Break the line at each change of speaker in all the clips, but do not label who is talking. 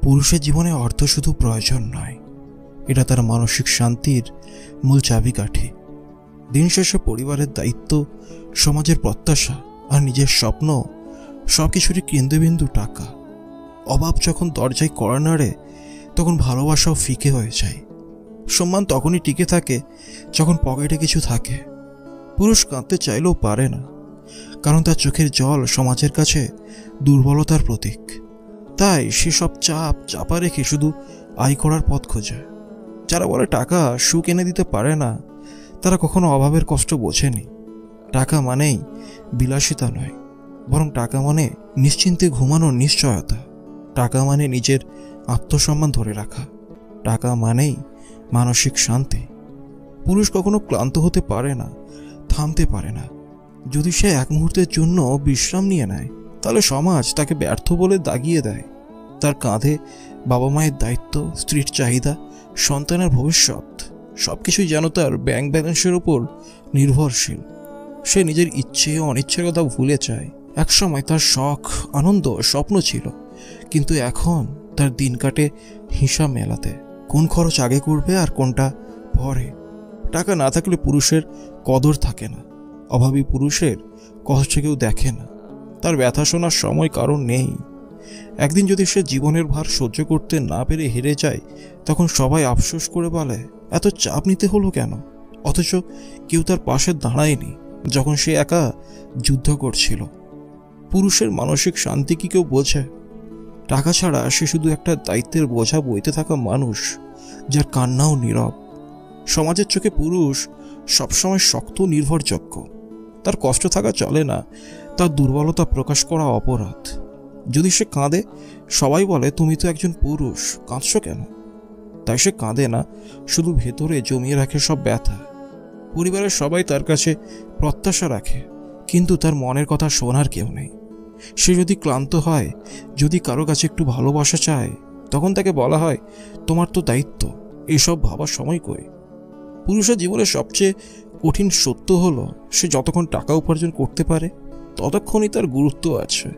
পুরুষের জীবনে অর্থ শুধু প্রয়োজন নয়, এটা তার মানসিক শান্তির মূল চাবিকাঠি। দিন শেষে পরিবারের দায়িত্ব, সমাজের প্রত্যাশা আর নিজের স্বপ্ন সবকিছুরই কেন্দ্রবিন্দু টাকা। অভাব যখন দরজায় কড়া নাড়ে তখন ভালোবাসাও ফিকে হয়ে যায়। সম্মান তখনই টিকে থাকে যখন পকেটে কিছু থাকে। পুরুষ কাঁদতে চাইলেও পারে না, কারণ তার চোখের জল সমাজের কাছে দুর্বলতার প্রতীক। তাই সেসব চাপ চাপা রেখে শুধু আয় করার পথ খোঁজে। যারা বলে টাকা সুখ এনে দিতে পারে না, তারা কখনো অভাবের কষ্ট বোঝেনি। টাকা মানেই বিলাসিতা নয়, বরং টাকা মানে নিশ্চিন্তে ঘুমানোর নিশ্চয়তা। টাকা মানে নিজের আত্মসম্মান ধরে রাখা। টাকা মানেই মানসিক শান্তি। পুরুষ কখনো ক্লান্ত হতে পারে না, থামতে পারে না। যদি সে এক মুহূর্তের জন্য বিশ্রাম নিয়ে নেয়, তাহলে সমাজ তাকে ব্যর্থ বলে দাগিয়ে দেয়। তার কাঁধে বাবা মায়ের দায়িত্ব, স্ত্রীর চাহিদা, সন্তানের ভবিষ্যৎ সবকিছুই যেন তার ব্যাংক ব্যালেন্সের উপর নির্ভরশীল। সে নিজের ইচ্ছে ও অনিচ্ছের কথা ভুলে যায়। একসময় তার শখ, আনন্দ, স্বপ্ন ছিল, কিন্তু এখন তার দিন কাটে হিসাব মেলাতে, কোন খরচ আগে করবে আর কোনটা পরে। টাকা না থাকলে পুরুষের কদর থাকে না। অভাবী পুরুষের কষ্ট কেউ দেখে না, তার ব্যথা শোনার সময় কারণ নেই। একদিন যদি সে জীবনের ভার সহ্য করতে না পেরে হেরে যায়, তখন সবাই আফসোস করে বলে, এত চাপ নিতে হলো কেন? অথচ কেউ তার পাশে দাঁড়ায়নি যখন সে একা যুদ্ধ করছিল। পুরুষের মানসিক শান্তি কি কেউ বোঝে? টাকা ছাড়া সে শুধু একটা দায়িত্বের বোঝা বইতে থাকা মানুষ, যার কান্নাও নীরব। সমাজের চোখে পুরুষ সবসময় শক্ত, নির্ভরযোগ্য। তার কষ্ট থাকা চলে না, তার দুর্বলতা প্রকাশ করা অপরাধ। যদি সে কাঁদে, সবাই বলে, তুমি তো একজন পুরুষ, কাঁদছো কেন? তাই সে কাঁদে না, শুধু ভেতরে জমিয়ে রাখে সব ব্যথা। পরিবারের সবাই তার কাছে প্রত্যাশা রাখে, কিন্তু তার মনের কথা শোনার কেউ নেই। সে যদি ক্লান্ত হয়, যদি কারো কাছে একটু ভালোবাসা চায়, তখন তাকে বলা হয়, তোমার তো দায়িত্ব, এসব ভাবার সময় কই। পুরুষের জীবনের সবচেয়ে কঠিন সত্য হলো, সে যতক্ষণ টাকা উপার্জন করতে পারে ততক্ষণই তার গুরুত্ব আছে।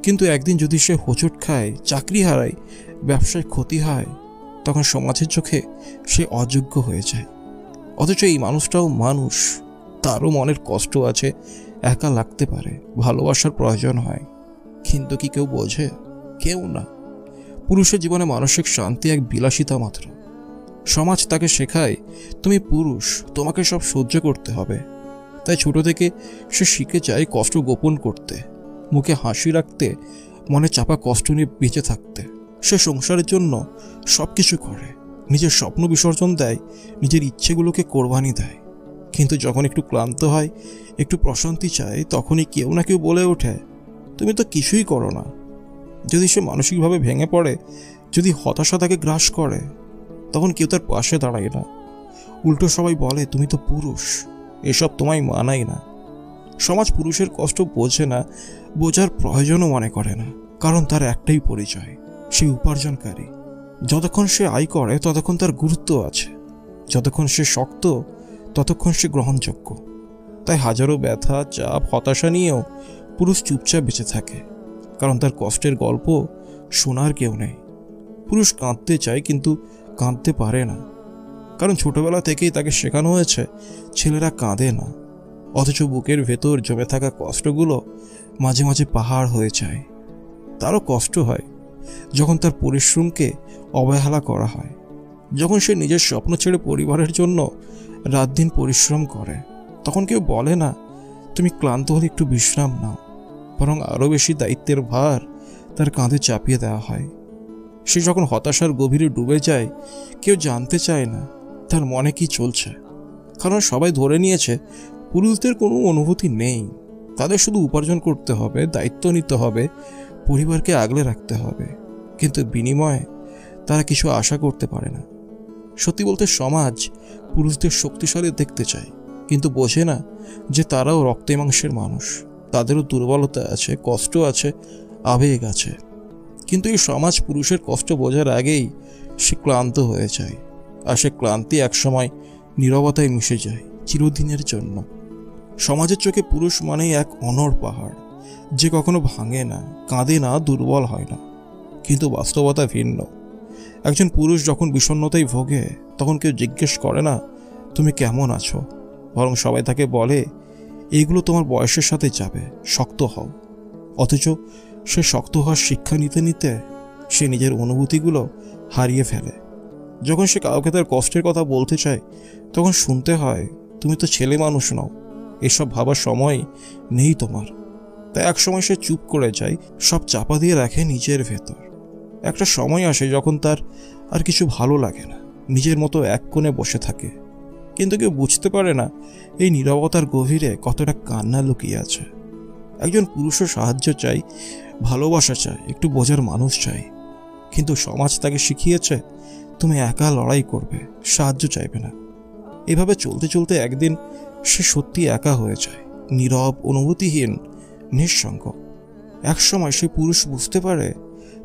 কিন্তু একদিন যদি সে হোঁচট খায়, চাকরি হারায়, ব্যবসায় ক্ষতি হয়, তখন সমাজের চোখে সে অযোগ্য হয়ে যায়। অথচ এই মানুষটাও মানুষ, তারও মনের কষ্ট আছে, একা লাগতে পারে, ভালোবাসার প্রয়োজন হয়। কিন্তু কি কেউ বোঝে? কেউ না। পুরুষের জীবনে মানসিক শান্তি এক বিলাসিতা মাত্র। সমাজ তাকে শেখায়, তুমি পুরুষ, তোমাকে সব সহ্য করতে হবে। তাই ছোট থেকে সে শিখে যায় কষ্ট গোপন করতে, মুখে হাসি রাখতে, মনে চাপা কষ্ট নিয়ে বেঁচে থাকতে। সে সংসারের জন্য সব কিছু করে, নিজের স্বপ্ন বিসর্জন দেয়, নিজের ইচ্ছেগুলোকে কোরবানি দেয়। কিন্তু যখন একটু ক্লান্ত হয়, একটু প্রশান্তি চায়, তখনই কেউ না কেউ বলে ওঠে, তুমি তো কিছুই করো না। যদি সে মানসিকভাবে ভেঙে পড়ে, যদি হতাশা তাকে গ্রাস করে, তখন কেউ তার পাশে দাঁড়ায় না। উল্টো সবাই বলে, তুমি তো পুরুষ, এসব তোমায় মানায় না। সমাজ পুরুষের কষ্ট বোঝে না, বোঝার প্রয়োজনও মনে করে না, কারণ তার একটাই পরিচয়, সে উপার্জনকারী। যতক্ষণ সে আয় করে ততক্ষণ তার গুরুত্ব আছে, যতক্ষণ সে শক্ত ততক্ষণ সে গ্রহণযোগ্য। তাই হাজারো ব্যথা, চাপ, হতাশা নিয়েও পুরুষ চুপচাপ বেঁচে থাকে, কারণ তার কষ্টের গল্প শোনার কেউ নেই। পুরুষ কাঁদতে চায় কিন্তু কাঁদতে পারে না, কারণ ছোটবেলা থেকেই তাকে শেখানো হয়েছে ছেলেরা কাঁদে না। অথচ বুকের ভেতর জমে থাকা কষ্টগুলো মাঝে মাঝে পাহাড় হয়ে যায়। তারও কষ্ট হয় যখন তার পরিশ্রমকে অবহেলা করা হয়, যখন সে নিজের স্বপ্ন ছেড়ে পরিবারের জন্য রাত দিন পরিশ্রম করে। তখন কেউ বলে না, তুমি ক্লান্ত হলে একটু বিশ্রাম নাও, বরং আরও বেশি দায়িত্বের ভার তার কাঁধে চাপিয়ে দেওয়া হয়। সে যখন হতাশার গভীরে ডুবে যায়, কেউ জানতে চায় না তার মনে কি চলছে, কারণ সবাই ধরে নিয়েছে পুরুষদের কোনো অনুভূতি নেই। তাদের শুধু উপার্জন করতে হবে, দায়িত্ব নিতে হবে, পরিবারকে আগলে রাখতে হবে, কিন্তু বিনিময়ে তারা কিছু আশা করতে পারে না। সত্যি বলতে সমাজ পুরুষদের শক্তিশালী দেখতে চায়, কিন্তু বোঝে না যে তারাও রক্তে মাংসের মানুষ, তাদেরও দুর্বলতা আছে, কষ্ট আছে, আবেগ আছে। কিন্তু এই সমাজ পুরুষের কষ্ট বোঝার আগেই সে ক্লান্ত হয়ে যায়, আর সে ক্লান্তি একসময় নীরবতায় মিশে যায় চিরদিনের জন্য। সমাজের চোখে পুরুষ মানেই এক অনড় পাহাড়, যে কখনো ভাঙে না, কাঁদে না, দুর্বল হয় না। কিন্তু বাস্তবতা ভিন্ন। একজন পুরুষ যখন বিষণ্ণতায় ভোগে তখন কেউ জিজ্ঞেস করে না তুমি কেমন আছো, বরং সবাই তাকে বলে এইগুলো তোমার বয়সের সাথে যাবে, শক্ত হও। অথচ সে শক্ত হওয়ার শিক্ষা নিতে নিতে সে নিজের অনুভূতিগুলো হারিয়ে ফেলে। যখন সে কাউকে তার কষ্টের কথা বলতে চায় তখন শুনতে হয় তুমি তো ছেলে মানুষ নও, এসব ভাবার সময় নেই তোমার। তাই একসময় সে চুপ করে যায়, সব চাপা দিয়ে রাখে নিজের ভেতর। একটা সময় আসে যখন তার আর কিছু ভালো লাগে না, নিজের মতো এক কোণে বসে থাকে। কিন্তু কেউ বুঝতে পারে না এই নীরবতার গভীরে কতটা কান্না লুকিয়ে আছে। একজন পুরুষও সাহায্য চাই, ভালোবাসা চায়, একটু বোঝার মানুষ চাই। কিন্তু সমাজ তাকে শিখিয়েছে তুমি একা লড়াই করবে, সাহায্য চাইবে না। এভাবে চলতে চলতে একদিন সে সত্যি একা হয়ে যায়, নীরব, অনুভূতিহীন, নিঃসঙ্গ। একসময় সে পুরুষ বুঝতে পারে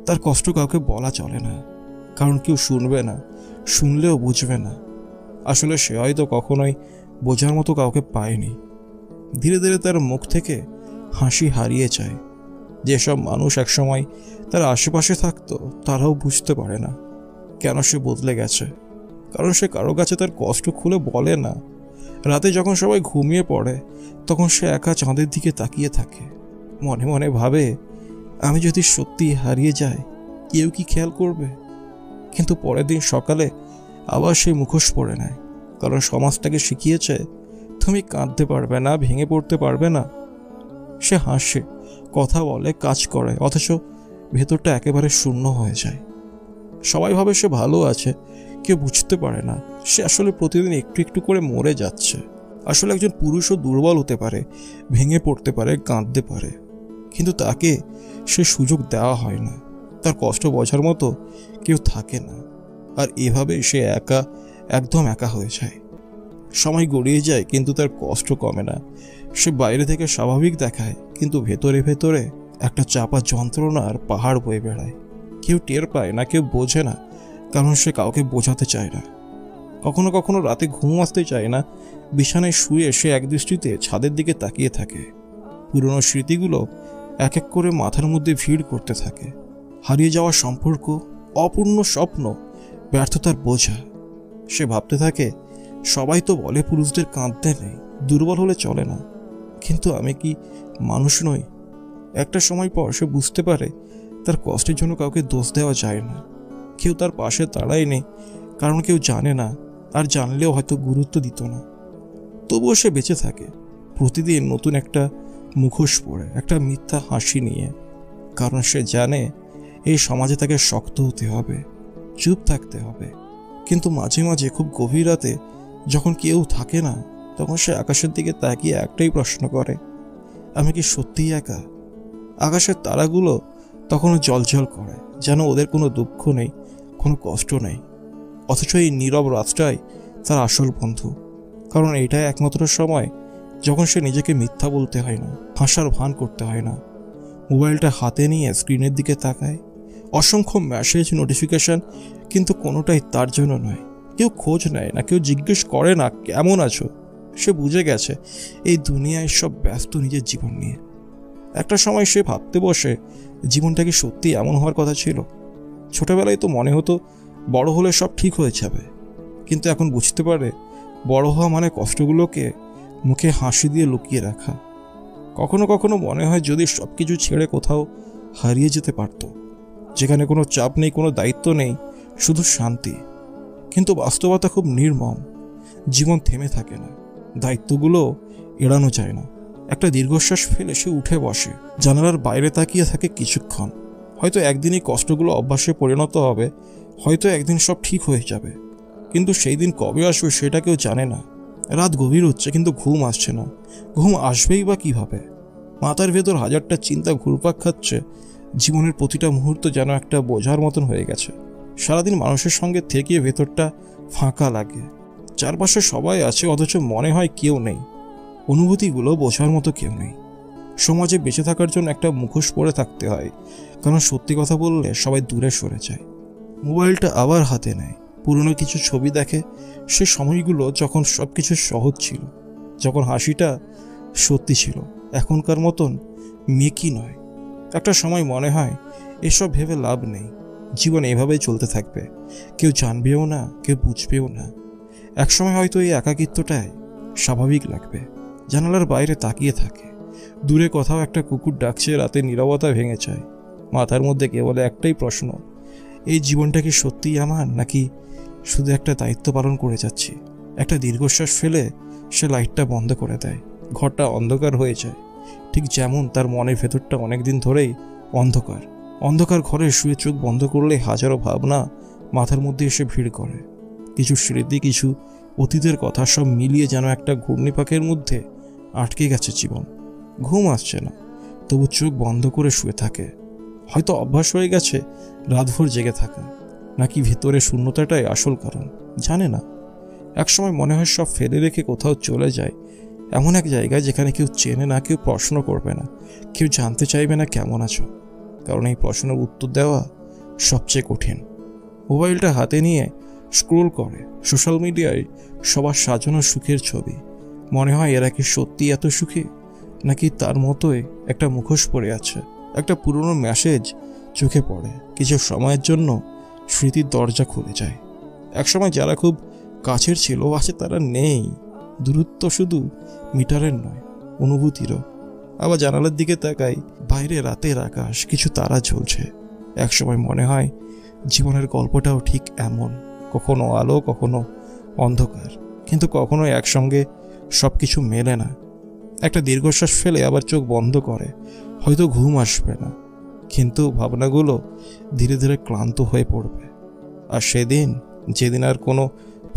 তার কষ্ট কাউকে বলা চলে না, কারণ কেউ শুনবে না, শুনলেও বুঝবে না। আসলে সে হয়তো কখনোই বোঝার মতো কাউকে পায়নি। ধীরে ধীরে তার মুখ থেকে হাসি হারিয়ে যায়। যেসব মানুষ একসময় তার আশেপাশে থাকতো তারাও বুঝতে পারে না কেন সে বদলে গেছে, কারণ সে কারো কাছে তার কষ্ট খুলে বলে না। রাতে যখন সবাই ঘুমিয়ে পড়ে তখন সে একা চাঁদের দিকে তাকিয়ে থাকে, মনে মনে ভাবে আমি যদি সত্যি হারিয়ে যাই কেউ কি খেয়াল করবে। কিন্তু পরের দিন সকালে আবার সেই মুখোশ পরে নেয়, কারণ সমাজ তাকে শিখিয়েছে তুমি কাঁদতে পারবে না, ভেঙে পড়তে পারবে না। সে হাসে, কথা বলে, কাজ করে, অথচ ভেতরটা একেবারে শূন্য হয়ে যায়। সবাই ভাবে সে ভালো আছে, কেউ বুঝতে পারে না সে আসলে প্রতিদিন একটু একটু করে মরে যাচ্ছে। আসলে একজন পুরুষও দুর্বল হতে পারে, ভেঙে পড়তে পারে, কাঁদতে পারে, কিন্তু তাকে সে সুযোগ দেওয়া হয় না। তার কষ্ট বোঝার মতো কেউ থাকে না। আর এভাবে সে একা, একদম একা হয়ে যায়। সময় গড়িয়ে যায় কিন্তু তার কষ্ট কমে না। সে বাইরে থেকে স্বাভাবিক দেখায়, কিন্তু ভেতরে ভেতরে একটা চাপা যন্ত্রণার পাহাড় বয়ে বেড়ায়। কেউ টের পায় না, কেউ বোঝে না, কারণ সে কাউকে বোঝাতে চায় না। কখনো কখনো রাতে ঘুম আসতে চায় না, বিছানায় শুয়ে সে একদৃষ্টিতে ছাদের দিকে তাকিয়ে থাকে। পুরনো স্মৃতিগুলো এক এক করে মাথার মধ্যে ভিড় করতে থাকে। হারিয়ে যাওয়া সম্পর্ক, অপূর্ণ স্বপ্ন, ব্যর্থতার বোঝা। সে ভাবতে থাকে সবাই তো বলে পুরুষদের কাঁদতে নেই, দুর্বল হলে চলে না, কিন্তু আমি কি মানুষ নই? একটা সময় পর সে বুঝতে পারে তার কষ্টের জন্য কাউকে দোষ দেওয়া যায় না। কেউ তার পাশে দাঁড়ায়নি কারণ কেউ জানে না, আর জানলেও হয়তো গুরুত্ব দিত না। তবুও সে বেঁচে থাকে, প্রতিদিন নতুন একটা মুখোশ পরে, একটা মিথ্যা হাসি নিয়ে। কারণ সে জানে এই সমাজে তাকে শক্ত হতে হবে, চুপ থাকতে হবে। কিন্তু মাঝে মাঝে খুব গভীর রাতে যখন কেউ থাকে না, তখন সে আকাশের দিকে তাকিয়ে একটাই প্রশ্ন করে, আমি কি সত্যিই একা? আকাশের তারাগুলো তখনও জ্বলজ্বল করে, যেন ওদের কোনো দুঃখ নেই, কোনো কষ্ট নেই। অথচ এই নীরব রাতটাই তার আসল বন্ধু। কারণ এটাই একমাত্র সময় যখন সে নিজেকে মিথ্যা বলতে হয় না, হাসার ভান করতে হয় না। মোবাইলটা হাতে নিয়ে স্ক্রিনের দিকে তাকায়, অসংখ্য মেসেজ, নোটিফিকেশন, কিন্তু কোনোটাই তার জন্য নয়। কেউ খোঁজ নেয় না, কেউ জিজ্ঞেস করে না কেমন আছো। সে বুঝে গেছে এই দুনিয়ায় সব ব্যস্ত নিজের জীবন নিয়ে। একটা সময় সে ভাবতে বসে জীবনটা কি সত্যি এমন হওয়ার কথা ছিল? ছোটবেলায় তো মনে হতো বড় হলে সব ঠিক হয়ে যাবে, কিন্তু এখন বুঝতে পারে বড় হওয়া মানে কষ্টগুলোকে মুখে হাসি দিয়ে লুকিয়ে রাখা। কখনো কখনো মনে হয় যদি সব কিছু ছেড়ে কোথাও হারিয়ে যেতে পারত, যেখানে কোনো চাপ নেই, কোনো দায়িত্ব নেই, শুধু শান্তি। কিন্তু বাস্তবতা খুব নির্মম। জীবন থেমে থাকে না, দায়িত্বগুলো এড়ানো যায় না। একটা দীর্ঘশ্বাস ফেলে সে উঠে বসে, জানালার বাইরে তাকিয়ে থাকে কিছুক্ষণ। হয়তো একদিনই কষ্টগুলো অভ্যাসে পরিণত হবে, হয়তো একদিন সব ঠিক হয়ে যাবে, কিন্তু সেই দিন কবে আসবে সেটা কেউ জানে না। রাত গভীর হচ্ছে কিন্তু ঘুম আসছে না। ঘুম আসবেই বা কিভাবে? মাথার ভেতর হাজারটা চিন্তা ঘুরপাক খাচ্ছে। জীবনের প্রতিটা মুহূর্ত যেন একটা বোঝার মতন হয়ে গেছে। সারাদিন মানুষের সঙ্গে থেকে ভেতরটা ফাঁকা লাগে। চারপাশে সবাই আছে, অথচ মনে হয় কেউ নেই। অনুভূতিগুলো বোঝার মতো কেউ নেই। সমাজে বেঁচে থাকার জন্য একটা মুখোশ পরে থাকতে হয়, কারণ সত্যি কথা বললে সবাই দূরে সরে যায়। মোবাইলটা আবার হাতে নেয়, পুরনো কিছু ছবি দেখে। সে সময়গুলো যখন সব কিছু সহজ ছিল, যখন হাসিটা সত্যি ছিল, এখনকার মতন মেকি নয়। একটা সময় মনে হয় এসব ভেবে লাভ নেই। জীবন এভাবেই চলতে থাকবে, কেউ জানবেও না, কেউ বুঝবেও না। একসময় হয়তো এই একাকিত্বটাই স্বাভাবিক লাগবে। জানালার বাইরে তাকিয়ে থাকে, দূরে কোথাও একটা কুকুর ডাকছে, রাতে নীরবতা ভেঙে যায়। মাথার মধ্যে কেবল একটাই প্রশ্ন, এই জীবনটা কি সত্যিই আমার, নাকি শুধু একটা দায়িত্ব পালন করে যাচ্ছি? একটা দীর্ঘশ্বাস ফেলে সে লাইটটা বন্ধ করে দেয়। ঘরটা অন্ধকার হয়ে যায়, ঠিক যেমন তার মনের ভেতরটা অনেকদিন ধরেই অন্ধকার। অন্ধকার ঘরে শুয়ে চোখ বন্ধ করলে হাজারো ভাবনা মাথার মধ্যে এসে ভিড় করে। কিছু স্মৃতি, কিছু অতীতের কথা, সব মিলিয়ে যেন একটা ঘূর্ণিপাকের মধ্যে আটকে গেছে জীবন। ঘুম আসছে না, তবু চোখ বন্ধ করে শুয়ে থাকে। হয়তো অভ্যাস হয়ে গেছে রাতভর জেগে থাকা, নাকি ভেতরে শূন্যতাটাই আসল কারণ, জানে না। একসময় মনে হয় সব ফেলে রেখে কোথাও চলে যায়, এমন এক জায়গায় যেখানে কেউ চেনে না, কেউ প্রশ্ন করবে না, কেউ জানতে চাইবে না কেমন আছো। কারণ এই প্রশ্নের উত্তর দেওয়া সবচেয়ে কঠিন। মোবাইলটা হাতে নিয়ে স্ক্রোল করে সোশ্যাল মিডিয়ায় সবার সাজানো সুখের ছবি। মনে হয় এরা কি সত্যি এত সুখী, নাকি তার মতোই একটা মুখোশ পড়ে আছে। একটা পুরনো মেসেজ চোখে পড়ে, কিছু সময়ের জন্য স্মৃতির দরজা খুলে যায়। একসময় যারা খুব কাছের ছিল আছে তারা নেই। দূরত্ব শুধু মিটারের নয়, অনুভূতিরও। আবার জানালার দিকে তাকাই, বাইরে রাতের আকাশ, কিছু তারা ঝুলছে। একসময় মনে হয় জীবনের গল্পটাও ঠিক এমন, কখনো আলো, কখনো অন্ধকার, কিন্তু কখনো একসঙ্গে সব কিছু মেলে না। একটা দীর্ঘশ্বাস ফেলে আবার চোখ বন্ধ করে। হয়তো ঘুম আসবে না, কিন্তু ভাবনাগুলো ধীরে ধীরে ক্লান্ত হয়ে পড়বে। আর সেদিন, যেদিন আর কোনো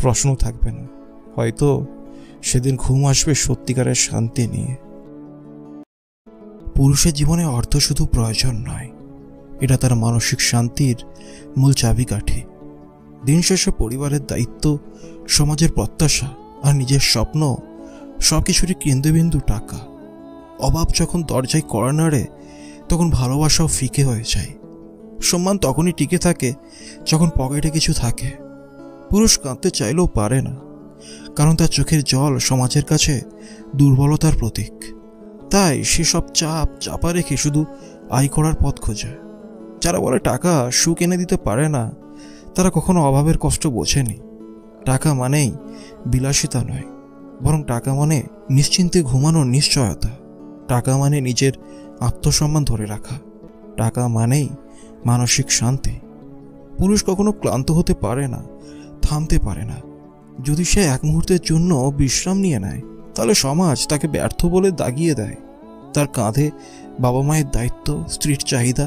প্রশ্ন থাকবে না, হয়তো সেদিন ঘুম আসবে সত্যিকারের শান্তি নিয়ে। পুরুষের জীবনে অর্থ শুধু প্রয়োজন নয়, এটা তার মানসিক শান্তির মূল চাবিকাঠি। দিন শেষে পরিবারের দায়িত্ব, সমাজের প্রত্যাশা আর নিজের স্বপ্ন, সবকিছুরই কেন্দ্রবিন্দু টাকা। অভাব যখন দরজায় কড়া নাড়ে, তখন ভালোবাসাও ফিকে হয়ে যায়। সম্মান তখনই টিকে থাকে যখন পকেটে কিছু থাকে। পুরুষ কাঁদতে চাইলেও পারে না, কারণ তার চোখের জল সমাজের কাছে দুর্বলতার প্রতীক। তাই সে সব চাপ চাপা রেখে শুধু আয় করার পথ খোঁজে। যারা বলে টাকা সুখ এনে দিতে পারে না, তারা কখনো অভাবের কষ্ট বোঝেনি। টাকা মানেই বিলাসিতা নয়, বরং টাকা মানে নিশ্চিন্তে ঘুমানোর নিশ্চয়তা। টাকা মানে নিজের আত্মসম্মান ধরে রাখা। টাকা মানেই মানসিক শান্তি। পুরুষ কখনো ক্লান্ত হতে পারে না, থামতে পারে না। যদি সে এক মুহূর্তের জন্য বিশ্রাম নিয়ে নেয়, তাহলে সমাজ তাকে ব্যর্থ বলে দাগিয়ে দেয়। তার কাঁধে বাবা মায়ের দায়িত্ব, স্ত্রীর চাহিদা,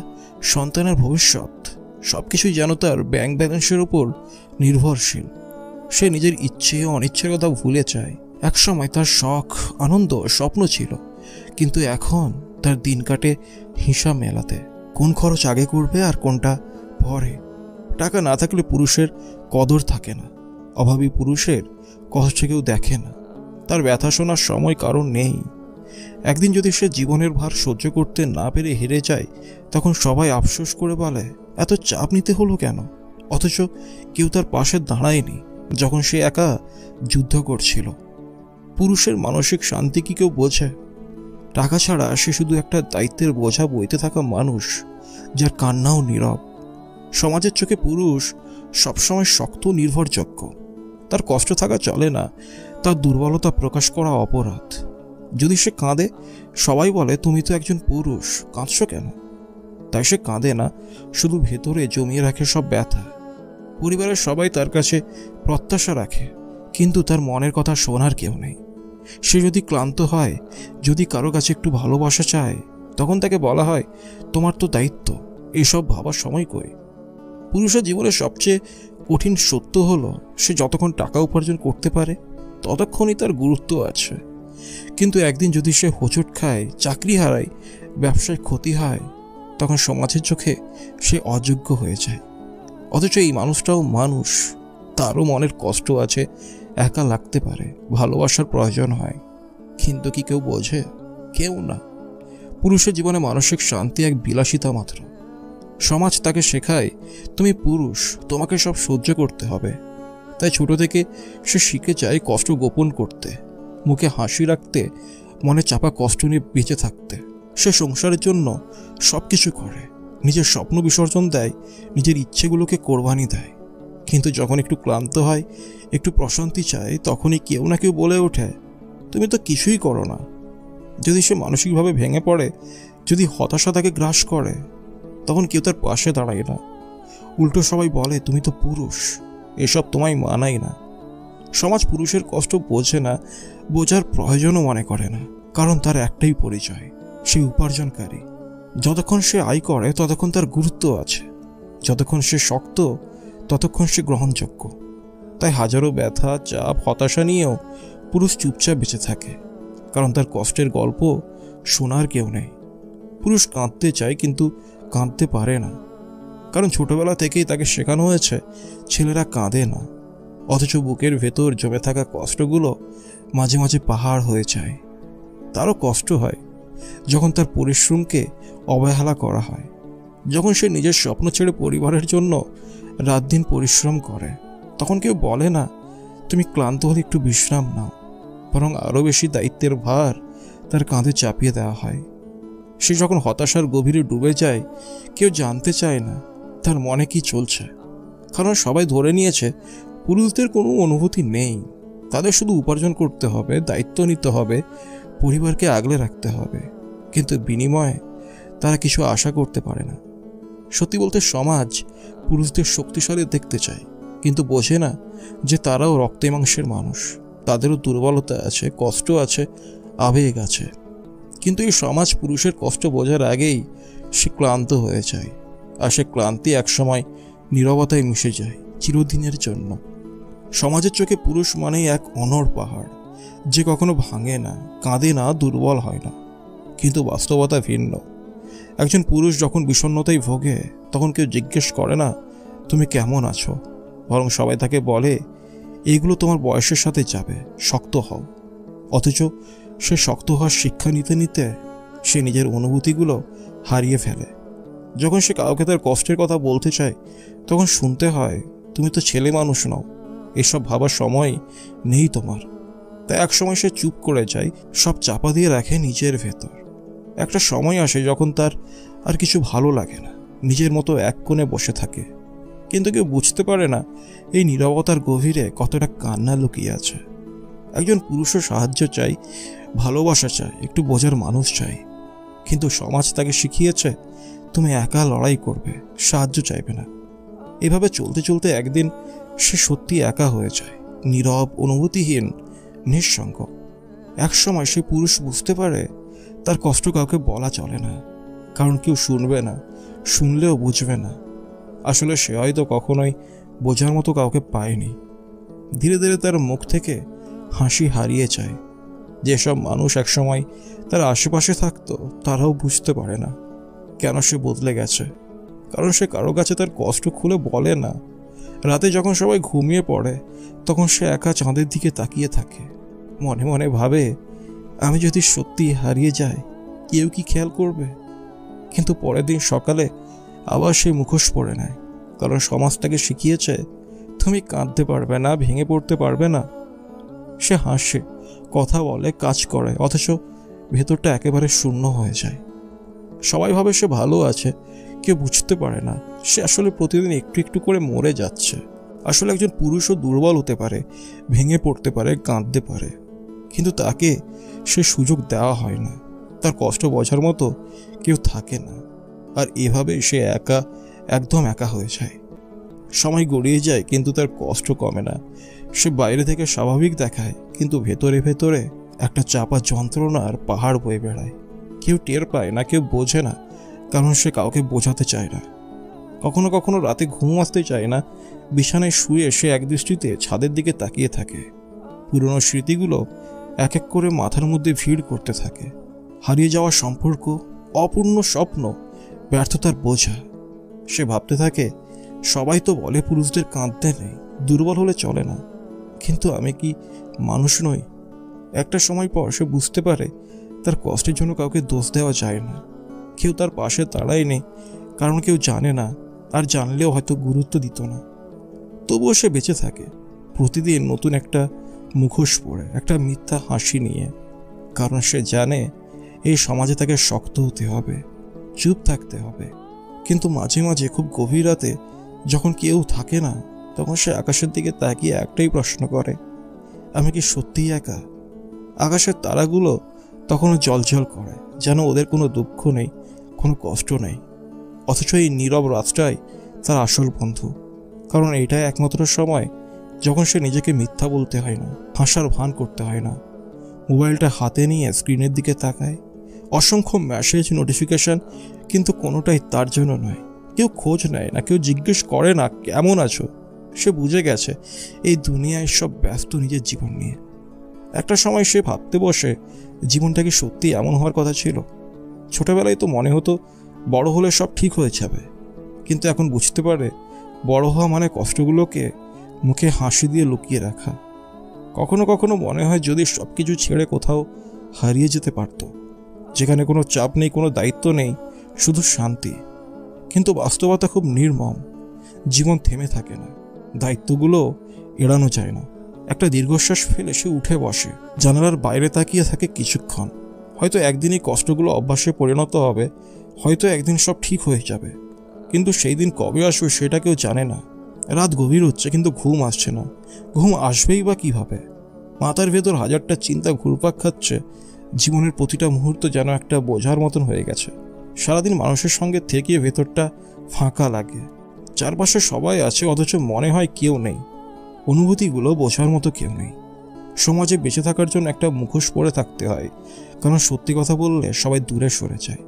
সন্তানের ভবিষ্যৎ, সবকিছুই যেন তার ব্যাংক ব্যালেন্সের উপর নির্ভরশীল। সে নিজের ইচ্ছে ও অনিচ্ছের কথা ভুলে যায়। একসময় তার শখ, আনন্দ, স্বপ্ন ছিল, কিন্তু এখন তার দিন কাটে হিসাব মেলাতে, কোন খরচ আগে করবে আর কোনটা পরে। টাকা না থাকলে পুরুষের কদর থাকে না। অভাবী পুরুষের কষ্ট কেউ দেখে না, তার ব্যথা শোনার সময় কারণ নেই। একদিন যদি সে জীবনের ভার সহ্য করতে না পেরে হেরে যায়, তখন সবাই আফসোস করে বলে, এত চাপ নিতে হলো কেন? অথচ কেউ তার পাশে দাঁড়ায়নি যখন সে একা যুদ্ধ করছিল। পুরুষের মানসিক শান্তি কি কেউ বোঝে? টাকা ছাড়া সে শুধু একটা দায়িত্বের বোঝা বইতে থাকা মানুষ, যার কান্নাও নীরব। সমাজের চোখে পুরুষ সবসময় শক্ত, নির্ভরযোগ্য। তার কষ্ট থাকা চলে না, তার দুর্বলতা প্রকাশ করা অপরাধ। যদি সে কাঁদে, সবাই বলে, তুমি তো একজন পুরুষ, কাঁদছ কেন? তাই সে কাঁদে না, শুধু ভেতরে জমিয়ে রাখে সব ব্যথা। পরিবারের সবাই তার কাছে প্রত্যাশা রাখে, কিন্তু তার মনের কথা শোনার কেউ নেই। সে যদি ক্লান্ত হয়, যদি কারো কাছে একটু ভালোবাসা চায়, তখন তাকে বলা হয়, তোমার তো দায়িত্ব, এসব ভাবার সময় কই। পুরুষের জীবনের সবচেয়ে কঠিন সত্য হলো, সে যতক্ষণ টাকা উপার্জন করতে পারে ততক্ষণই তার গুরুত্ব আছে। কিন্তু একদিন যদি সে হোঁচট খায়, চাকরি হারায়, ব্যবসায় ক্ষতি হয়, তখন সমাজের চোখে সে অযোগ্য হয়ে যায়। অথচ এই মানুষটাও মানুষ, তারও মনের কষ্ট আছে, একা লাগতে পারে, ভালোবাসার প্রয়োজন হয়। কিন্তু কি কেউ বোঝে? কেউ না। পুরুষের জীবনে মানসিক শান্তি এক বিলাসিতা মাত্র। সমাজ তাকে শেখায়, তুমি পুরুষ, তোমাকে সব সহ্য করতে হবে। তাই ছোট থেকে সে শিখে যায় কষ্ট গোপন করতে, মুখে হাসি রাখতে, মনে চাপা কষ্ট নিয়ে বেঁচে থাকতে। সে সংসারের জন্য সব কিছু করে, নিজের স্বপ্ন বিসর্জন দেয়, নিজের ইচ্ছেগুলোকে কোরবানি দেয়। কিন্তু যখন একটু ক্লান্ত হয়, একটু প্রশান্তি চায়, তখনই কেউ না কেউ বলে ওঠে, তুমি তো কিছুই করো না। যদি সে মানসিকভাবে ভেঙে পড়ে, যদি হতাশা তাকে গ্রাস করে, তখন কেউ তার পাশে দাঁড়ায় না। উল্টো সবাই বলে, তুমি তো পুরুষ, এসব তোমায় মানায় না। সমাজ পুরুষের কষ্ট বোঝে না, বোঝার প্রয়োজনও মনে করে না। কারণ তার একটাই পরিচয়, সে উপার্জনকারী। যতক্ষণ সে আয় করে ততক্ষণ তার গুরুত্ব আছে, যতক্ষণ সে শক্ত ততক্ষণ সে গ্রহণযোগ্য। তাই হাজারো ব্যথা, চাপ, হতাশা নিয়েও পুরুষ চুপচাপ বেঁচে থাকে, কারণ তার কষ্টের গল্প শোনার কেউ নেই। পুরুষ কাঁদতে চায় কিন্তু কাঁদতে পারে না, কারণ ছোটবেলা থেকেই তাকে শেখানো হয়েছে ছেলেরা কাঁদে না। অথচ বুকের ভেতর জমে থাকা কষ্টগুলো মাঝে মাঝে পাহাড় হয়ে যায়। তারও কষ্ট হয় যখন তার পরিশ্রমকে অবহেলা করা হয়, যখন সে নিজের স্বপ্ন ছেড়ে পরিবারের জন্য রাত দিন পরিশ্রম করে। তখন কেউ বলে না, তুমি ক্লান্ত হলে একটু বিশ্রাম নাও, বরং আরও বেশি দায়িত্বের ভার তার কাঁধে চাপিয়ে দেওয়া হয়। সে যখন হতাশার গভীরে ডুবে যায়, কেউ জানতে চায় না তার মনে কি চলছে, কারণ সবাই ধরে নিয়েছে পুরুষদের কোনো অনুভূতি নেই। তাদের শুধু উপার্জন করতে হবে, দায়িত্ব নিতে হবে, পরিবারকে আগলে রাখতে হবে, কিন্তু বিনিময়ে তারা কিছু আশা করতে পারে না। সত্যি বলতে সমাজ পুরুষদের শক্তিশালী দেখতে চায়, কিন্তু বোঝে না যে তারাও রক্তে মাংসের মানুষ, তাদেরও দুর্বলতা আছে, কষ্ট আছে, আবেগ আছে। কিন্তু এই সমাজ পুরুষের কষ্ট বোঝার আগেই সে ক্লান্ত হয়ে যায়, আর সে ক্লান্তি একসময় নীরবতায় মিশে যায় চিরদিনের জন্য। সমাজের চোখে পুরুষ মানেই এক অনড় পাহাড়, যে কখনো ভাঙে না, কাঁদে না, দুর্বল হয় না। কিন্তু বাস্তবতা ভিন্ন। একজন পুরুষ যখন বিষণ্ণতায় ভোগে, তখন কেউ জিজ্ঞেস করে না তুমি কেমন আছো, বরং সবাই তাকে বলে এইগুলো তোমার বয়সের সাথে যাবে, শক্ত হও। অথচ সে শক্ত হওয়ার শিক্ষা নিতে নিতে সে নিজের অনুভূতিগুলো হারিয়ে ফেলে। যখন সে কাউকে তার কষ্টের কথা বলতে চায়, তখন শুনতে হয় তুমি তো ছেলে মানুষ নও, এসব ভাবার সময় নেই তোমার। তাই এক সময় সে চুপ করে যায়, সব চাপা দিয়ে রাখে নিজের ভেতর। একটা সময় আসে যখন তার আর কিছু ভালো লাগে না, নিজের মতো এক কোণে বসে থাকে। কিন্তু কেউ বুঝতে পারে না এই নীরবতার গভীরে কতটা কান্না লুকিয়ে আছে। একজন পুরুষও সাহায্য চাই, ভালোবাসা চায়, একটু বোঝার মানুষ চাই, কিন্তু সমাজ তাকে শিখিয়েছে তুমি একা লড়াই করবে, সাহায্য চাইবে না। এভাবে চলতে চলতে একদিন সে সত্যি একা হয়ে যায়, নীরব, অনুভূতিহীন, নিঃসঙ্গ। একসময় সে পুরুষ বুঝতে পারে তার কষ্ট কাউকে বলা চলে না, কারণ কেউ শুনবে না, শুনলেও বুঝবে না। আসলে সে হয়তো কখনোই বোঝার মতো কাউকে পায়নি। ধীরে ধীরে তার মুখ থেকে হাসি হারিয়ে যায়। যেসব মানুষ একসময় তার আশেপাশে থাকতো, তারাও বুঝতে পারে না কেন সে বদলে গেছে, কারণ সে কারো কাছে তার কষ্ট খুলে বলে না। রাতে যখন সবাই ঘুমিয়ে পড়ে, তখন সে একা চাঁদের দিকে তাকিয়ে থাকে, মনে মনে ভাবে আমি যদি সত্যি হারিয়ে যাই, কেউ কি খেয়াল করবে? কিন্তু পরের দিন সকালে আবার সে মুখোশ পরে নেয়, কারণ সমাজ তাকে শিখিয়েছে তুমি কাঁদতে পারবে না, ভেঙে পড়তে পারবে না। সে হাসে, কথা বলে, কাজ করে, অথচ ভেতরটা একেবারে শূন্য হয়ে যায়। সবাই ভাবে সে ভালো আছে, কেউ বুঝতে পারে না সে আসলে প্রতিদিন একটু একটু করে মরে যাচ্ছে। আসলে একজন পুরুষও দুর্বল হতে পারে, ভেঙে পড়তে পারে, কাঁদতে পারে, কিন্তু তাকে সে সুযোগ দেওয়া হয় না। তার কষ্ট বোঝার মতো কেউ থাকে না, আর এভাবে সে একা, একদম একা হয়ে যায়। সময় গড়িয়ে যায়, কিন্তু তার কষ্ট কমে না। সে বাইরে থেকে স্বাভাবিক দেখায়, কিন্তু ভেতরে ভেতরে একটা চাপা যন্ত্রণার পাহাড় বয়ে বেড়ায়। কেউ টের পায় না, কেউ বোঝে না, কারণ সে কাউকে বোঝাতে চায় না। কখনো কখনো রাতে ঘুম আসতে চায় না, বিছানায় শুয়ে সে একদৃষ্টিতে ছাদের দিকে তাকিয়ে থাকে। পুরনো স্মৃতিগুলো এক এক করে মাথার মধ্যে ভিড় করতে থাকে। হারিয়ে যাওয়া সম্পর্ক, অপূর্ণ স্বপ্ন, ব্যর্থতার বোঝা। সে ভাবতে থাকে সবাই তো বলে পুরুষদের কাঁদতে নেই, দুর্বল হলে চলে না, কিন্তু আমি কি মানুষ নই? একটা সময় পর সে বুঝতে পারে তার কষ্টের জন্য কাউকে দোষ দেওয়া যায় না। কেউ তার পাশে দাঁড়ায়নি, কারণ কেউ জানে না, আর জানলেও হয়তো গুরুত্ব দিত না। তবুও সে বেঁচে থাকে, প্রতিদিন নতুন একটা মুখোশ পরে, একটা মিথ্যা হাসি নিয়ে, কারণ সে জানে এই সমাজে তাকে শক্ত হতে হবে, চুপ থাকতে হবে, কিন্তু মাঝে মাঝে খুব গভীর রাতে যখন কেউ থাকে না, তখন সে আকাশের দিকে তাকিয়ে একটাই প্রশ্ন করে, আমি কি সত্যিই একা? আকাশের তারাগুলো তখনও জ্বলজ্বল করে, যেন ওদের কোনো দুঃখ নেই, কোনো কষ্ট নেই। অথচ এই নীরব রাতটাই তার আসল বন্ধু, কারণ এইটাই একমাত্র সময় যখন সে নিজেকে মিথ্যা বলতে হয় না, হাসার ভান করতে হয় না। মোবাইলটা হাতে নিয়ে স্ক্রিনের দিকে তাকায়, অসংখ্য মেসেজ, নোটিফিকেশন, কিন্তু কোনোটাই তার জন্য নয়। কেউ খোঁজ নেয় না, কেউ জিজ্ঞেস করে না কেমন আছো। সে বুঝে গেছে এই দুনিয়ায় সব ব্যস্ত নিজের জীবন নিয়ে। একটা সময় সে ভাবতে বসে, জীবনটা কি সত্যি এমন হওয়ার কথা ছিল? ছোটবেলায় তো মনে হতো বড় হলে সব ঠিক হয়ে যাবে, কিন্তু এখন বুঝতে পারে বড় হওয়া মানে কষ্টগুলোকে মুখে হাসি দিয়ে লুকিয়ে রাখা। কখনো কখনো মনে হয় যদি সব কিছু ছেড়ে কোথাও হারিয়ে যেতে পারত, যেখানে কোনো চাপ নেই, কোনো দায়িত্ব নেই, শুধু শান্তি। কিন্তু বাস্তবতা খুব নির্মম। জীবন থেমে থাকে না, দায়িত্বগুলো এড়ানো যায় না। একটা দীর্ঘশ্বাস ফেলে সে উঠে বসে, জানালার বাইরে তাকিয়ে থাকে কিছুক্ষণ। হয়তো একদিনই কষ্টগুলো অভ্যাসে পরিণত হবে, হয়তো একদিন সব ঠিক হয়ে যাবে, কিন্তু সেই দিন কবে আসবে সেটা কেউ জানে না। রাত গভীর হচ্ছে, কিন্তু ঘুম আসছে না। ঘুম আসবেই বা কিভাবে? মাথার ভেতর হাজারটা চিন্তা ঘুরপাক খাচ্ছে। জীবনের প্রতিটা মুহূর্ত যেন একটা বোঝার মতন হয়ে গেছে। সারাদিন মানুষের সঙ্গে থেকে ভেতরটা ফাঁকা লাগে। চারপাশে সবাই আছে, অথচ মনে হয় কেউ নেই। অনুভূতিগুলো বোঝার মতো কেউ নেই। সমাজে বেঁচে থাকার জন্য একটা মুখোশ পরে থাকতে হয়, কারণ সত্যি কথা বললে সবাই দূরে সরে যায়।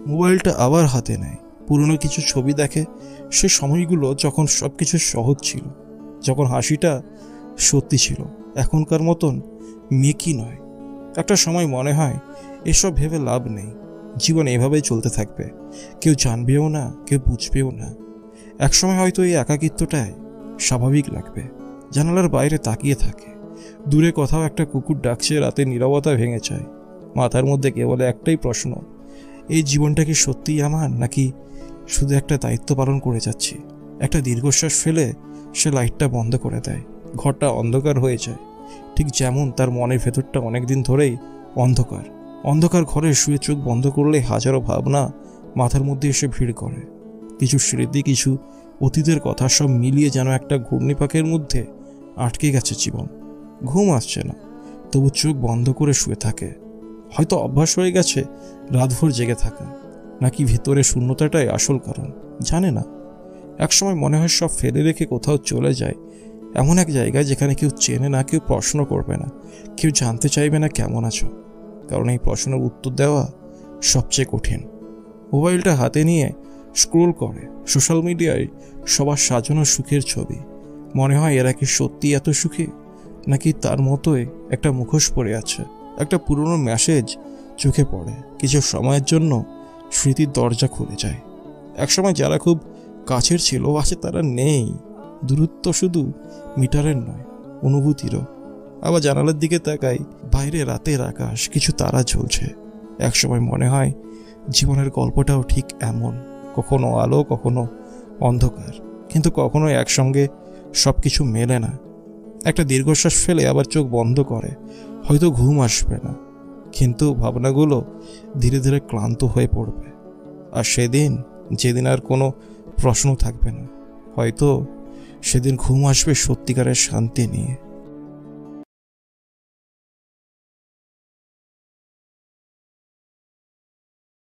মোবাইলটা আবার হাতে নেয়, পুরনো কিছু ছবি দেখে। সে সময়গুলো যখন সব কিছু সহজ ছিল, যখন হাসিটা সত্যি ছিল, এখনকার মতন মেকি নয়। একটা সময় মনে হয় এসব ভেবে লাভ নেই, জীবন এভাবেই চলতে থাকবে। কেউ জানবেও না, কেউ বুঝবেও না। একসময় হয়তো এই একাকিত্বটাই স্বাভাবিক লাগবে। জানালার বাইরে তাকিয়ে থাকে, দূরে কোথাও একটা কুকুর ডাকছে, রাতে নীরবতা ভেঙে যায়। মাথার মধ্যে কেবল একটাই প্রশ্ন, এই জীবনটা কি সত্যিই আমার, নাকি শুধু একটা দায়িত্ব পালন করে যাচ্ছি? একটা দীর্ঘশ্বাস ফেলে সে লাইটটা বন্ধ করে দেয়। ঘরটা অন্ধকার হয়ে যায়, ঠিক যেমন তার মনের ভেতরটা অনেকদিন ধরেই অন্ধকার। অন্ধকার ঘরে শুয়ে চোখ বন্ধ করলে হাজারো ভাবনা মাথার মধ্যে এসে ভিড় করে। কিছু স্মৃতি, কিছু অতীতের কথা, সব মিলিয়ে যেন একটা ঘূর্ণিপাকের মধ্যে আটকে গেছে জীবন। ঘুম আসছে না, তবু চোখ বন্ধ করে শুয়ে থাকে। হয়তো অভ্যাস হয়ে গেছে রাতভর জেগে থাকা, নাকি ভেতরে শূন্যতাটাই আসল কারণ, জানে না। একসময় মনে হয় সব ফেলে রেখে কোথাও চলে যায়, এমন এক জায়গায় যেখানে কেউ চেনে না, কেউ প্রশ্ন করবে না, কেউ জানতে চাইবে না কেমন আছো। কারণ এই প্রশ্নের উত্তর দেওয়া সবচেয়ে কঠিন। মোবাইলটা হাতে নিয়ে স্ক্রোল করে সোশ্যাল মিডিয়ায় সবার সাজানো সুখের ছবি। মনে হয় এরা কি সত্যি এত সুখী, নাকি তার মতোই একটা মুখোশ পড়ে আছে। একটা পুরনো মেসেজ চোখে পড়ে, কিছু সময়ের জন্য স্মৃতির দরজা খুলে যায়। একসময় যারা খুব কাছের ছিল আছে, তারা নেই। দূরত্ব শুধু মিটারের নয়, অনুভূতিরও। আবার জানালার দিকে তাকাই, বাইরে রাতের আকাশ, কিছু তারা ঝুলছে। একসময় মনে হয় জীবনের গল্পটাও ঠিক এমন, কখনো আলো, কখনো অন্ধকার, কিন্তু কখনো একসঙ্গে সব কিছু মেলে না। একটা দীর্ঘশ্বাস ফেলে আবার চোখ বন্ধ করে। হয়তো ঘুম আসবে না, কিন্তু ভাবনাগুলো ধীরে ধীরে ক্লান্ত হয়ে পড়বে। আর সেদিন, যেদিন আর কোনো প্রশ্ন থাকবে না, হয়তো সেদিন ঘুম আসবে সত্যিকারের শান্তি নিয়ে।